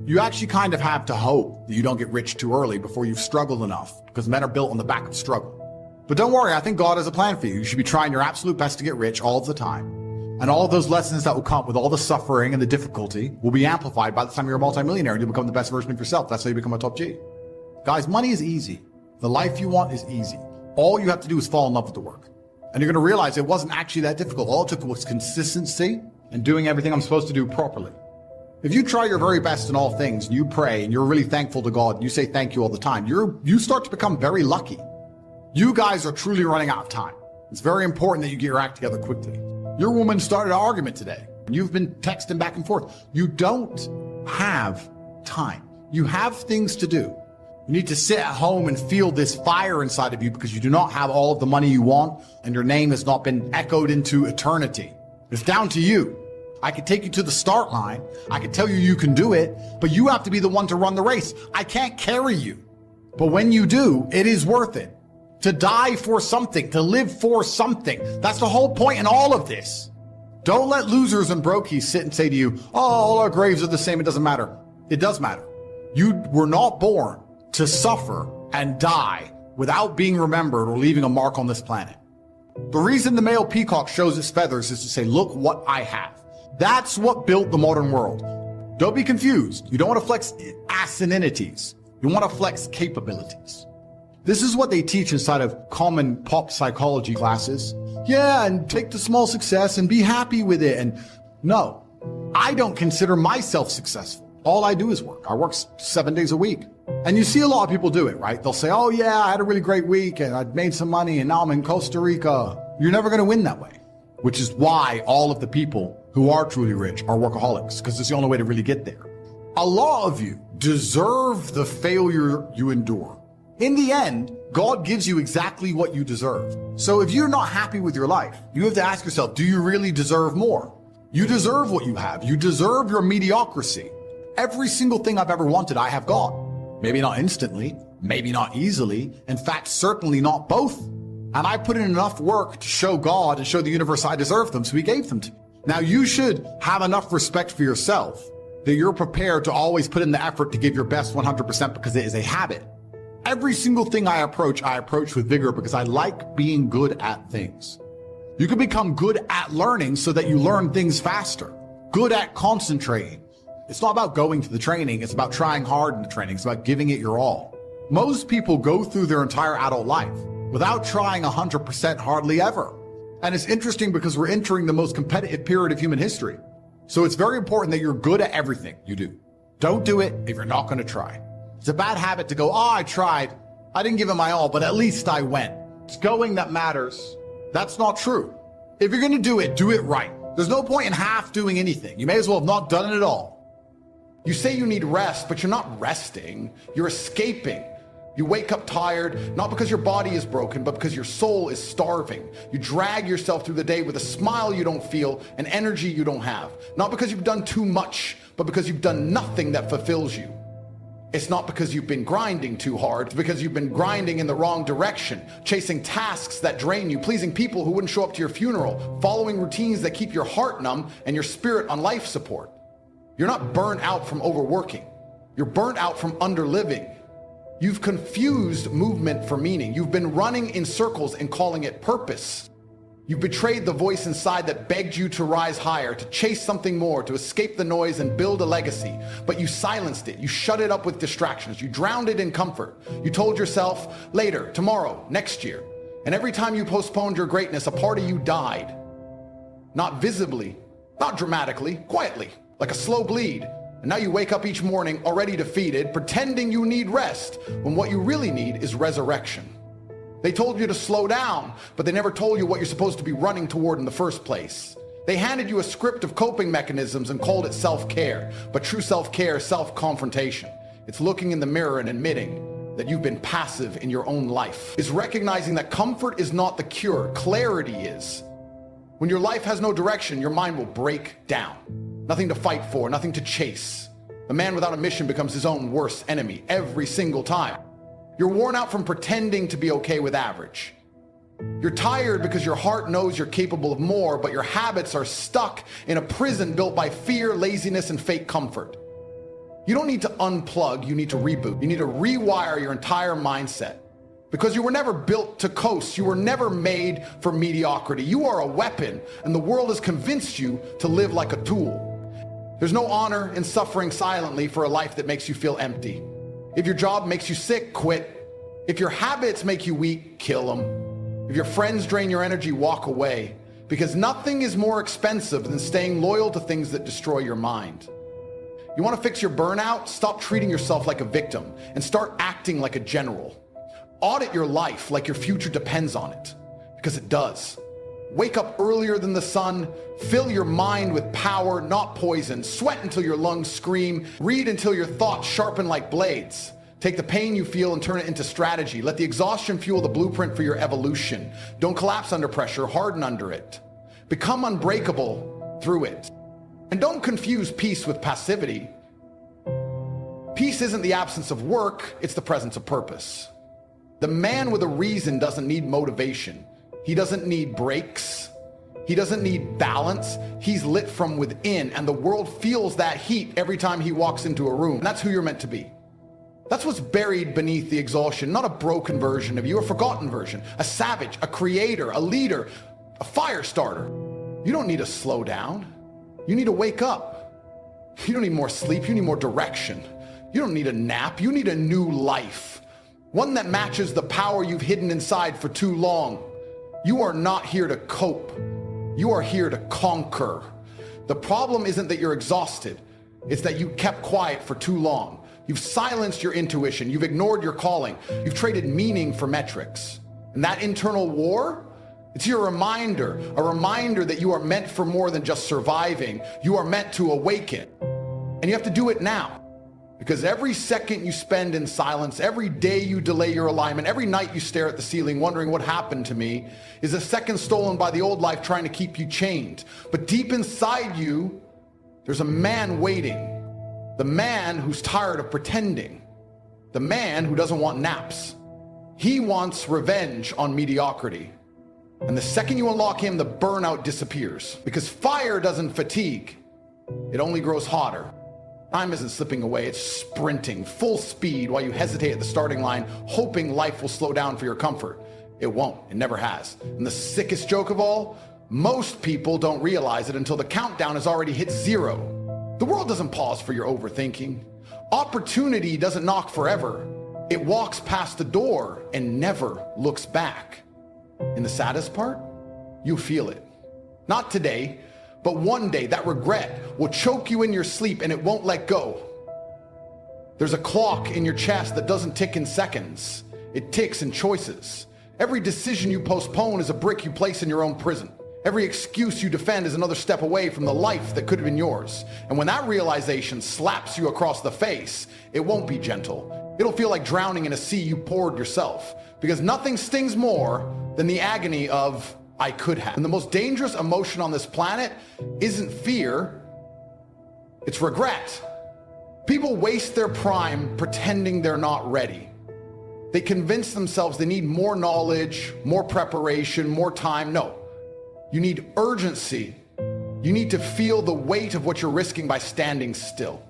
You actually kind of have to hope that you don't get rich too early before you've struggled enough, because men are built on the back of struggle. But don't worry, I think God has a plan for you. You should be trying your absolute best to get rich all of the time. And all of those lessons that will come with all the suffering and the difficulty will be amplified by the time you're a multimillionaire and you become the best version of yourself. That's how you become a top G. Guys, money is easy. The life you want is easy. All you have to do is fall in love with the work. And you're going to realize it wasn't actually that difficult. All it took was consistency and doing everything I'm supposed to do properly. If you try your very best in all things and you pray and you're really thankful to God and you say thank you all the time, you start to become very lucky. You guys are truly running out of time. It's very important that you get your act together quickly. Your woman started an argument today. You've been texting back and forth. You don't have time. You have things to do. You need to sit at home and feel this fire inside of you because you do not have all of the money you want and your name has not been echoed into eternity. It's down to you. I could take you to the start line. I could tell you you can do it, but you have to be the one to run the race. I can't carry you. But when you do, it is worth it. To die for something, to live for something. That's the whole point in all of this. Don't let losers and brokies sit and say to you, oh, all our graves are the same, it doesn't matter. It does matter. You were not born to suffer and die without being remembered or leaving a mark on this planet. The reason the male peacock shows its feathers is to say, look what I have. That's what built the modern world. Don't be confused. You don't want to flex asininities. You want to flex capabilities. This is what they teach inside of common pop psychology classes. Yeah, and take the small success and be happy with it. And no, I don't consider myself successful. All I do is work. I work 7 days a week. And you see a lot of people do it, right? They'll say, oh yeah, I had a really great week and I made some money and now I'm in Costa Rica. You're never going to win that way, which is why all of the people who are truly rich are workaholics, because it's the only way to really get there. A lot of you deserve the failure you endure. In the end, God gives you exactly what you deserve. So if you're not happy with your life, you have to ask yourself, do you really deserve more? You deserve what you have. You deserve your mediocrity. Every single thing I've ever wanted, I have got. Maybe not instantly, maybe not easily. In fact, certainly not both. And I put in enough work to show God and show the universe I deserve them, so he gave them to me. Now you should have enough respect for yourself that you're prepared to always put in the effort to give your best 100% because it is a habit. Every single thing I approach with vigor because I like being good at things. You can become good at learning so that you learn things faster. Good at concentrating. It's not about going to the training, it's about trying hard in the training. It's about giving it your all. Most people go through their entire adult life without trying 100% hardly ever. And it's interesting because we're entering the most competitive period of human history. So it's very important that you're good at everything you do. Don't do it if you're not going to try. It's a bad habit to go, oh, I tried. I didn't give it my all, but at least I went. It's going that matters. That's not true. If you're going to do it right. There's no point in half doing anything. You may as well have not done it at all. You say you need rest, but you're not resting. You're escaping. You wake up tired, not because your body is broken, but because your soul is starving. You drag yourself through the day with a smile you don't feel and energy you don't have. Not because you've done too much, but because you've done nothing that fulfills you. It's not because you've been grinding too hard, it's because you've been grinding in the wrong direction, chasing tasks that drain you, pleasing people who wouldn't show up to your funeral, following routines that keep your heart numb and your spirit on life support. You're not burnt out from overworking. You're burnt out from underliving. You've confused movement for meaning. You've been running in circles and calling it purpose. You've betrayed the voice inside that begged you to rise higher, to chase something more, to escape the noise and build a legacy. But you silenced it. You shut it up with distractions. You drowned it in comfort. You told yourself, later, tomorrow, next year. And every time you postponed your greatness, a part of you died. Not visibly, not dramatically, quietly, like a slow bleed. And now you wake up each morning already defeated, pretending you need rest, when what you really need is resurrection. They told you to slow down, but they never told you what you're supposed to be running toward in the first place. They handed you a script of coping mechanisms and called it self-care, but true self-care is self-confrontation. It's looking in the mirror and admitting that you've been passive in your own life. It's recognizing that comfort is not the cure, clarity is. When your life has no direction, your mind will break down. Nothing to fight for, nothing to chase. The man without a mission becomes his own worst enemy every single time. You're worn out from pretending to be okay with average. You're tired because your heart knows you're capable of more, but your habits are stuck in a prison built by fear, laziness, and fake comfort. You don't need to unplug, you need to reboot. You need to rewire your entire mindset. Because you were never built to coast. You were never made for mediocrity. You are a weapon, and the world has convinced you to live like a tool. There's no honor in suffering silently for a life that makes you feel empty. If your job makes you sick, quit. If your habits make you weak, kill them. If your friends drain your energy, walk away. Because nothing is more expensive than staying loyal to things that destroy your mind. You want to fix your burnout? Stop treating yourself like a victim and start acting like a general. Audit your life like your future depends on it, because it does. Wake up earlier than the sun, fill your mind with power, not poison, sweat until your lungs scream, read until your thoughts sharpen like blades. Take the pain you feel and turn it into strategy. Let the exhaustion fuel the blueprint for your evolution. Don't collapse under pressure, harden under it. Become unbreakable through it. And don't confuse peace with passivity. Peace isn't the absence of work, it's the presence of purpose. The man with a reason doesn't need motivation. He doesn't need breaks. He doesn't need balance. He's lit from within, and the world feels that heat every time he walks into a room. And that's who you're meant to be. That's what's buried beneath the exhaustion, not a broken version of you, a forgotten version, a savage, a creator, a leader, a fire starter. You don't need to slow down. You need to wake up. You don't need more sleep. You need more direction. You don't need a nap. You need a new life. One that matches the power you've hidden inside for too long. You are not here to cope. You are here to conquer. The problem isn't that you're exhausted. It's that you kept quiet for too long. You've silenced your intuition. You've ignored your calling. You've traded meaning for metrics. And that internal war, it's your reminder, a reminder that you are meant for more than just surviving. You are meant to awaken. And you have to do it now. Because every second you spend in silence, every day you delay your alignment, every night you stare at the ceiling wondering what happened to me, is a second stolen by the old life trying to keep you chained. But deep inside you, there's a man waiting. The man who's tired of pretending. The man who doesn't want naps. He wants revenge on mediocrity. And the second you unlock him, the burnout disappears. Because fire doesn't fatigue. It only grows hotter. Time isn't slipping away, it's sprinting, full speed while you hesitate at the starting line, hoping life will slow down for your comfort. It won't, it never has. And the sickest joke of all, most people don't realize it until the countdown has already hit 0. The world doesn't pause for your overthinking. Opportunity doesn't knock forever. It walks past the door and never looks back. And the saddest part? You feel it. Not today, but one day that regret will choke you in your sleep and it won't let go. There's a clock in your chest that doesn't tick in seconds. It ticks in choices. Every decision you postpone is a brick you place in your own prison. Every excuse you defend is another step away from the life that could have been yours. And when that realization slaps you across the face, it won't be gentle. It'll feel like drowning in a sea you poured yourself. Because nothing stings more than the agony of I could have. And the most dangerous emotion on this planet isn't fear, it's regret. People waste their prime pretending they're not ready. They convince themselves they need more knowledge, more preparation, more time. No, you need urgency. You need to feel the weight of what you're risking by standing still.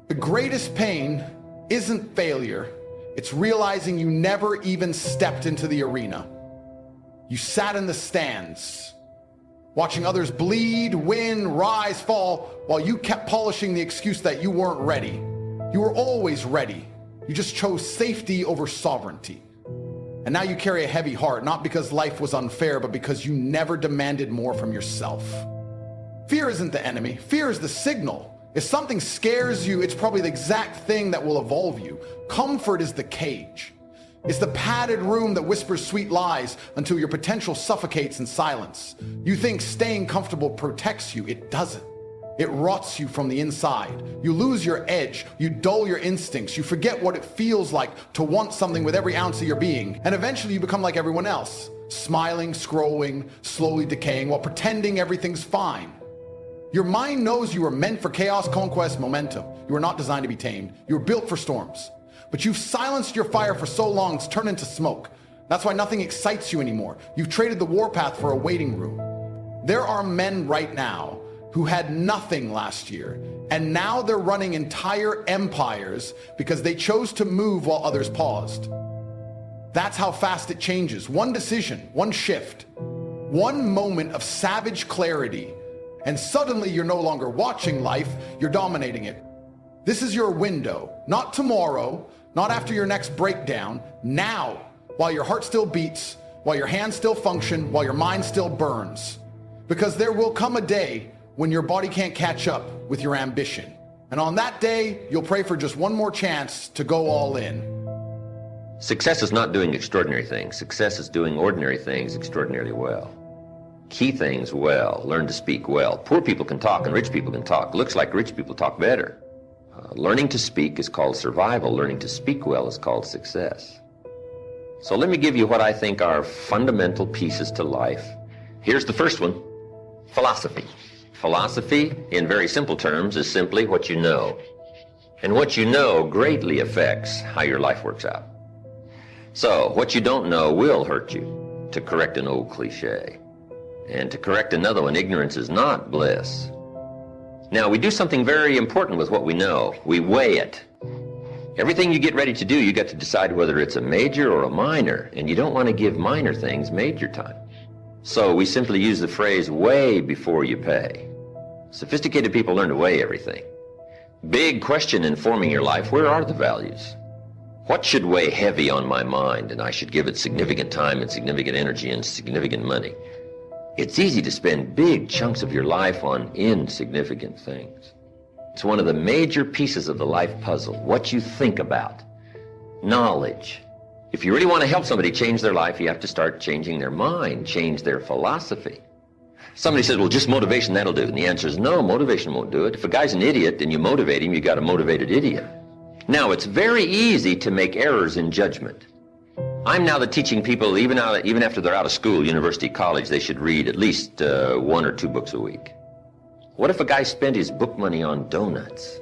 The greatest pain isn't failure. It's realizing you never even stepped into the arena. You sat in the stands, watching others bleed, win, rise, fall, while you kept polishing the excuse that you weren't ready. You were always ready. You just chose safety over sovereignty. And now you carry a heavy heart, not because life was unfair, but because you never demanded more from yourself. Fear isn't the enemy. Fear is the signal. If something scares you, it's probably the exact thing that will evolve you. Comfort is the cage. It's the padded room that whispers sweet lies until your potential suffocates in silence. You think staying comfortable protects you. It doesn't. It rots you from the inside. You lose your edge. You dull your instincts. You forget what it feels like to want something with every ounce of your being. And eventually you become like everyone else, smiling, scrolling, slowly decaying while pretending everything's fine. Your mind knows you were meant for chaos, conquest, momentum. You were not designed to be tamed. You were built for storms. But you've silenced your fire for so long, it's turned into smoke. That's why nothing excites you anymore. You've traded the warpath for a waiting room. There are men right now who had nothing last year, and now they're running entire empires because they chose to move while others paused. That's how fast it changes. One decision, one shift, one moment of savage clarity, and suddenly you're no longer watching life, you're dominating it. This is your window, not tomorrow, not after your next breakdown, now, while your heart still beats, while your hands still function, while your mind still burns. Because there will come a day when your body can't catch up with your ambition. And on that day, you'll pray for just one more chance to go all in. Success is not doing extraordinary things. Success is doing ordinary things extraordinarily well. Key things well. Learn to speak well. Poor people can talk and rich people can talk. Looks like rich people talk better. Learning to speak is called survival. Learning to speak well is called success. So let me give you what I think are fundamental pieces to life. Here's the first one: philosophy. Philosophy, in very simple terms, is simply what you know. And what you know greatly affects how your life works out. So, what you don't know will hurt you, to correct an old cliche. And to correct another one, ignorance is not bliss. Now, we do something very important with what we know. We weigh it. Everything you get ready to do, you got to decide whether it's a major or a minor, and you don't want to give minor things major time. So we simply use the phrase, weigh before you pay. Sophisticated people learn to weigh everything. Big question in forming your life: where are the values? What should weigh heavy on my mind, and I should give it significant time and significant energy and significant money? It's easy to spend big chunks of your life on insignificant things. It's one of the major pieces of the life puzzle, what you think about. Knowledge. If you really want to help somebody change their life, you have to start changing their mind, change their philosophy. Somebody says, well, just motivation, that'll do. And the answer is no, motivation won't do it. If a guy's an idiot and you motivate him, you got a motivated idiot. Now, it's very easy to make errors in judgment. I'm now teaching people, even after they're out of school, university, college, they should read at least 1 or 2 books a week. What if a guy spent his book money on donuts?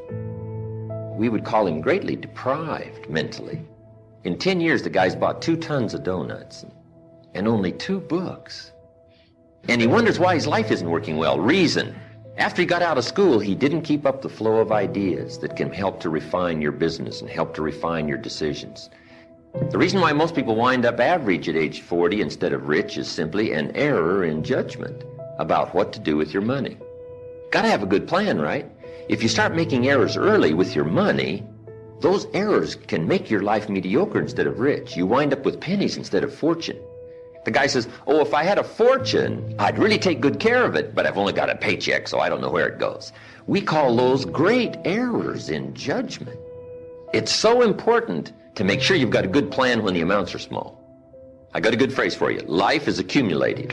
We would call him greatly deprived mentally. In 10 years, the guy's bought 2 tons of donuts and only 2 books. And he wonders why his life isn't working well. Reason: after he got out of school, he didn't keep up the flow of ideas that can help to refine your business and help to refine your decisions. The reason why most people wind up average at age 40 instead of rich is simply an error in judgment about what to do with your money. Got to have a good plan, right? If you start making errors early with your money, those errors can make your life mediocre instead of rich. You wind up with pennies instead of fortune. The guy says, oh, if I had a fortune, I'd really take good care of it, but I've only got a paycheck, so I don't know where it goes. We call those great errors in judgment. It's so important to make sure you've got a good plan when the amounts are small. I got a good phrase for you. Life is accumulative.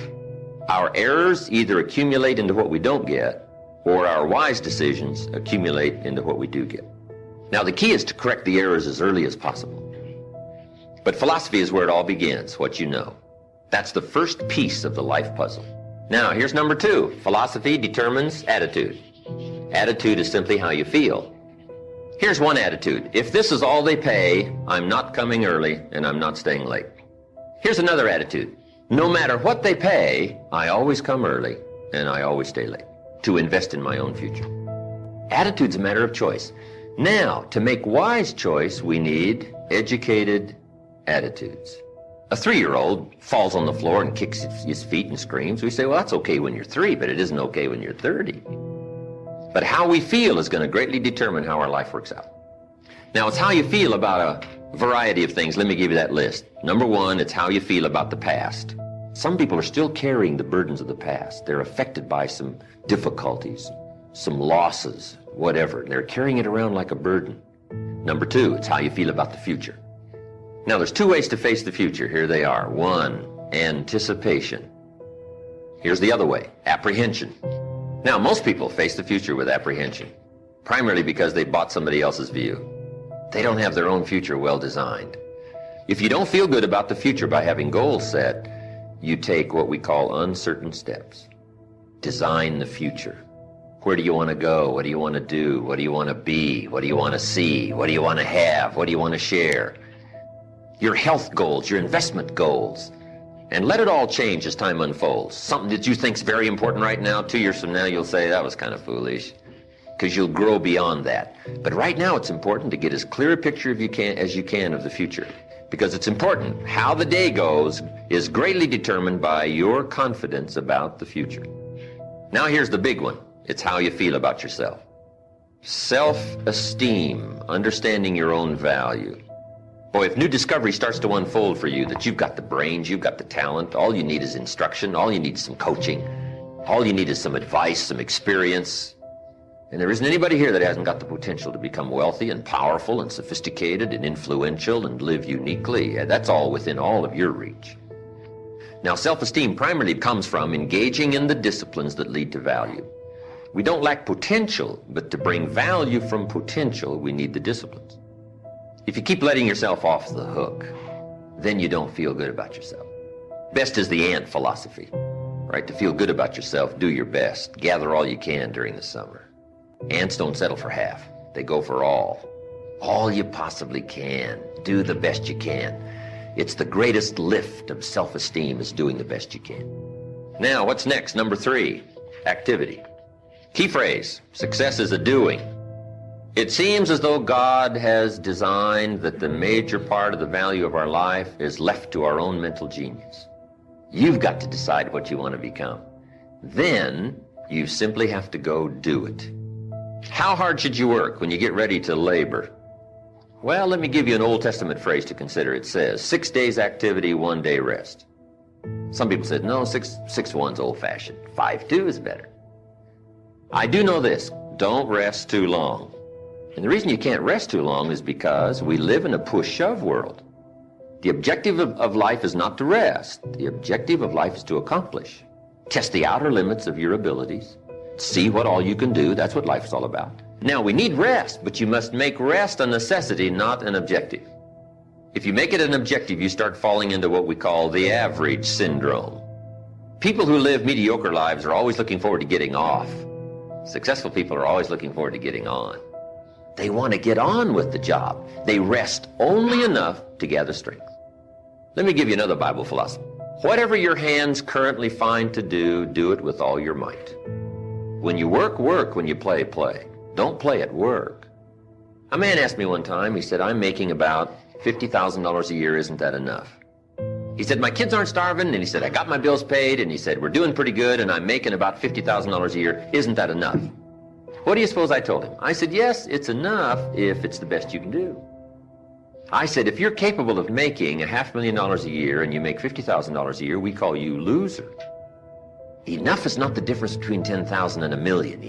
Our errors either accumulate into what we don't get, or our wise decisions accumulate into what we do get. Now, the key is to correct the errors as early as possible. But philosophy is where it all begins, what you know. That's the first piece of the life puzzle. Now, here's number 2. Philosophy determines attitude. Attitude is simply how you feel. Here's one attitude: if this is all they pay, I'm not coming early and I'm not staying late. Here's another attitude: no matter what they pay, I always come early and I always stay late to invest in my own future. Attitude's a matter of choice. Now, to make wise choice, we need educated attitudes. A 3-year-old falls on the floor and kicks his feet and screams. We say, well, that's okay when you're 3, but it isn't okay when you're 30. But how we feel is going to greatly determine how our life works out. Now, it's how you feel about a variety of things. Let me give you that list. Number 1, it's how you feel about the past. Some people are still carrying the burdens of the past. They're affected by some difficulties, some losses, whatever. They're carrying it around like a burden. Number 2, it's how you feel about the future. Now, there's 2 ways to face the future. Here they are. 1, anticipation. Here's the other way, apprehension. Now, most people face the future with apprehension, primarily because they bought somebody else's view. They don't have their own future well designed. If you don't feel good about the future by having goals set, you take what we call uncertain steps. Design the future. Where do you want to go? What do you want to do? What do you want to be? What do you want to see? What do you want to have? What do you want to share? Your health goals, your investment goals. And let it all change as time unfolds. Something that you think's very important right now, 2 years from now, you'll say, that was kind of foolish, because you'll grow beyond that. But right now, it's important to get as clear a picture as you can of the future, because it's important. How the day goes is greatly determined by your confidence about the future. Now here's the big one. It's how you feel about yourself. Self-esteem, understanding your own value. Boy, if new discovery starts to unfold for you, that you've got the brains, you've got the talent, all you need is instruction, all you need is some coaching, all you need is some advice, some experience. And there isn't anybody here that hasn't got the potential to become wealthy and powerful and sophisticated and influential and live uniquely. That's all within all of your reach. Now, self-esteem primarily comes from engaging in the disciplines that lead to value. We don't lack potential, but to bring value from potential, we need the disciplines. If you keep letting yourself off the hook, then you don't feel good about yourself. Best is the ANT philosophy, right? To feel good about yourself, do your best. Gather all you can during the summer. Ants don't settle for half. They go for all. All you possibly can. Do the best you can. It's the greatest lift of self-esteem is doing the best you can. Now, what's next? Number 3, activity. Key phrase, success is a doing. It seems as though God has designed that the major part of the value of our life is left to our own mental genius. You've got to decide what you want to become. Then you simply have to go do it. How hard should you work when you get ready to labor? Well, let me give you an Old Testament phrase to consider. It says, 6 days activity, 1 day rest. Some people said, no, 6-1's old-fashioned. 5-2 is better. I do know this, don't rest too long. And the reason you can't rest too long is because we live in a push-shove world. The objective of life is not to rest. The objective of life is to accomplish. Test the outer limits of your abilities. See what all you can do. That's what life is all about. Now, we need rest, but you must make rest a necessity, not an objective. If you make it an objective, you start falling into what we call the average syndrome. People who live mediocre lives are always looking forward to getting off. Successful people are always looking forward to getting on. They want to get on with the job. They rest only enough to gather strength. Let me give you another Bible philosophy. Whatever your hands currently find to do, do it with all your might. When you work, work. When you play, play. Don't play at work. A man asked me one time, he said, I'm making about $50,000 a year. Isn't that enough? He said, my kids aren't starving. And he said, I got my bills paid. And he said, we're doing pretty good. And I'm making about $50,000 a year. Isn't that enough? What do you suppose I told him? I said, yes, it's enough if it's the best you can do. I said, if you're capable of making $500,000 a year and you make $50,000 a year, we call you loser. Enough is not the difference between 10,000 and a million.